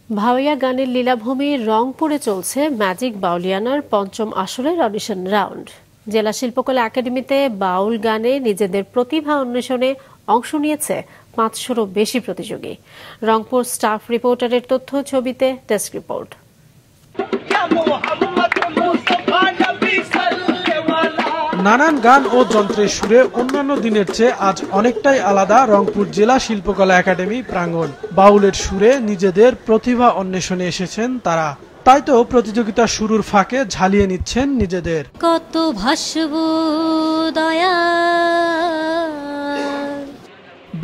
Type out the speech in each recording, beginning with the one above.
ভাওয়াইয়া গানের লীলাভূমি রংপুরে চলছে ম্যাজিক বাউলিয়ানার পঞ্চম আসরের অডিশন রাউন্ড। জেলা শিল্পকলা একাডেমিতে বাউল গানে নিজেদের প্রতিভা অন্বেষণে অংশ নিয়েছে ৫০০-রও বেশি প্রতিযোগী। রংপুর স্টাফ রিপোর্টারের তথ্য, ছবিতে ডেস্ক রিপোর্ট। নানান গান ও যন্ত্রের সুরে অন্যান্য দিনের চেয়ে আজ অনেকটাই আলাদা রংপুর জেলা শিল্পকলা একাডেমি প্রাঙ্গণ। বাউলের সুরে নিজেদের প্রতিভা অন্বেষণে এসেছেন তারা, তাই তো প্রতিযোগিতা শুরুর ফাঁকে ঝালিয়ে নিচ্ছেন নিজেদের। কত ভাসব দয়া।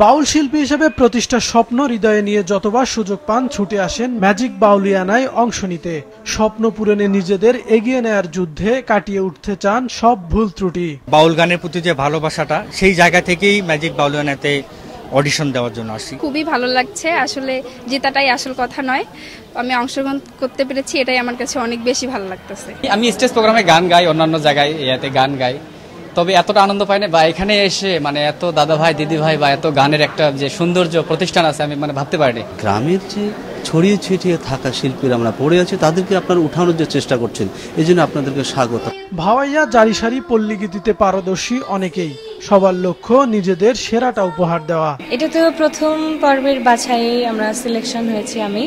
বাউল শিল্পী হিসেবে প্রতিষ্ঠার স্বপ্ন হৃদয়ে নিয়ে যতবার সুযোগ পান ছুটে আসেন ম্যাজিক বাউলিয়ানায় অংশ নিতে। স্বপ্ন পূরণে নিজেদের এগিয়ে নেয়ার যুদ্ধে কাটিয়ে উঠতে চান সব ভুল ত্রুটি। বাউল গানের প্রতি যে ভালোবাসাটা, সেই জায়গা থেকেই ম্যাজিক বাউলিয়ানাতে অডিশন দেওয়ার জন্য আসি। খুবই ভালো লাগছে, আসলে জেতাটাই আসল কথা নয়, আমি অংশগ্রহণ করতে পেরেছি, এটাই আমার কাছে অনেক বেশি ভালো লাগতেছে। আমি স্টেজ প্রোগ্রামে গান গাই, অন্যান্য জায়গায় ইয়াতে গান গাই, তবে এতটা আনন্দ পাই না, বা এখানে এসে এত দাদা ভাই দিদি ভাই বা এত গানের একটা যে সৌন্দর্য প্রতিষ্ঠান আছে আমি ভাবতে পারিনি। গ্রামের যে ছড়িয়ে ছিটিয়ে থাকা শিল্পীরা আমরা পড়ে আছি, তাদেরকে আপনারা উঠানোর যে চেষ্টা করছেন, এই জন্য আপনাদেরকে স্বাগত। ভাওয়াইয়া জারিসারি পল্লীগীতিতে পারদর্শী অনেকেই, সবার লক্ষ্য নিজেদের সেরাটা উপহার দেওয়া। এটা তো প্রথম পর্বের বাছাই আমরা সিলেকশন হয়েছি আমি,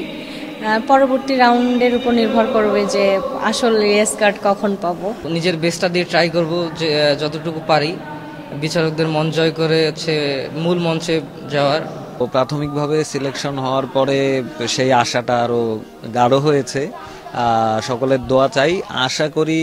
পরবর্তী রাউন্ডের উপর নির্ভর করবে যে আসল রেস কার্ড কখন পাবো। নিজের বেস্টটা দিয়ে ট্রাই করব যে যতটুকু পারি, বিচারকদের মন জয় করে মূল মঞ্চে যাওয়ার। প্রাথমিকভাবে সিলেকশন হওয়ার পরে সেই আশাটা আরো গাঢ় হয়েছে। সকলের দোয়া চাই, আশা করি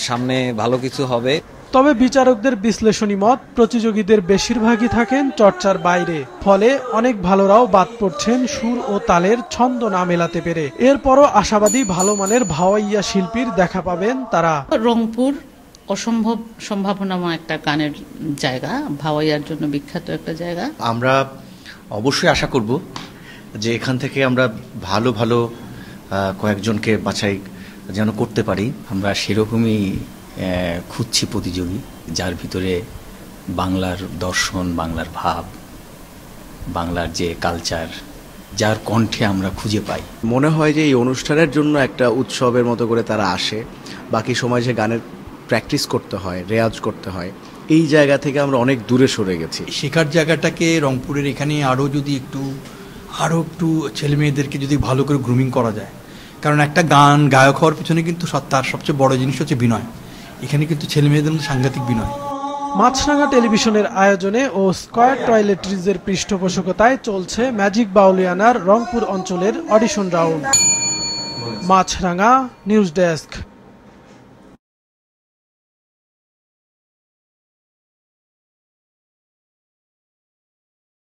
সামনে ভালো কিছু হবে। তবে বিচারকদের বিশ্লেষণী মত, প্রতিযোগীদের বেশিরভাগই থাকেন চর্চার বাইরে, ফলে অনেক ভালোরাও বাদ পড়ছেন সুর ও তালের ছন্দ না মেলাতে পেরে। এরপরও আশাবাদী ভালো মানের ভাওয়াইয়া শিল্পীর দেখা পাবেন তারা। রংপুর অসম্ভব সম্ভাবনাময় একটা গানের জায়গা, ভাওয়াইয়ার জন্য বিখ্যাত একটা জায়গা। আমরা অবশ্যই আশা করব যে এখান থেকে আমরা ভালো ভালো কয়েকজনকে বাছাই যেন করতে পারি। আমরা সেরকমই খুঁজছি প্রতিযোগী, যার ভিতরে বাংলার দর্শন, বাংলার ভাব, বাংলার যে কালচার, যার কণ্ঠে আমরা খুঁজে পাই। মনে হয় যে এই অনুষ্ঠানের জন্য একটা উৎসবের মতো করে তারা আসে। বাকি সময় যে গানের প্র্যাকটিস করতে হয়, রেয়াজ করতে হয়, এই জায়গা থেকে আমরা অনেক দূরে সরে গেছি। শেখার জায়গাটাকে রংপুরের এখানে আরও একটু ছেলে মেয়েদেরকে যদি ভালো করে গ্রুমিং করা যায়, কারণ একটা গায়ক হওয়ার পিছনে কিন্তু তার সবচেয়ে বড় জিনিস হচ্ছে বিনয়। এখানে কিন্তু ছেলে মেয়েদের মধ্যে সাংঘাতিক বিনয়। মাছরাঙা টেলিভিশনের আয়োজনে ও স্কয়ার টয়লেট্রিজের পৃষ্ঠপোষকতায় চলছে ম্যাজিক বাউলিয়ানার রংপুর অঞ্চলের অডিশন রাউন্ড। মাছরাঙা নিউজ ডেস্ক।